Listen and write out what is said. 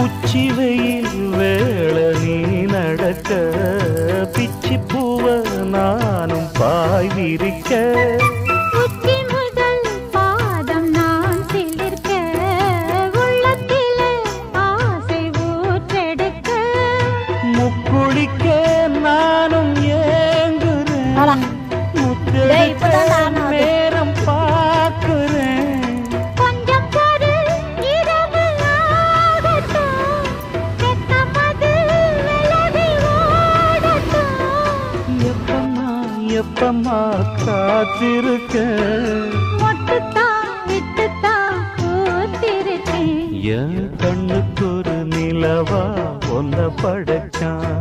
உச்சி வெயில் வேள நீ நடக்க பிச்சி பூவ நானும் பாய் விரிக்க உச்சி முதல் பாதம் நான் சிலிர்க்க உள்ளத்திலே ஆசை ஊற்றெடுக்க முக்குளிக்க நானும் ஏங்குறேன் முத்தெடுக்க நேரம் பார்க்கிறேன் கொஞ்சம் பொறு இரவு ஆகட்டும் வெக்கமது விலகி ஓடட்டும் எப்பமா காத்திருக்க மொட்டுத்தான் விட்டுத்தான் பூத்திருக்கேன் என் கண்ணுக்கு ஒரு நிலவா ஒன்ன படைச்சான்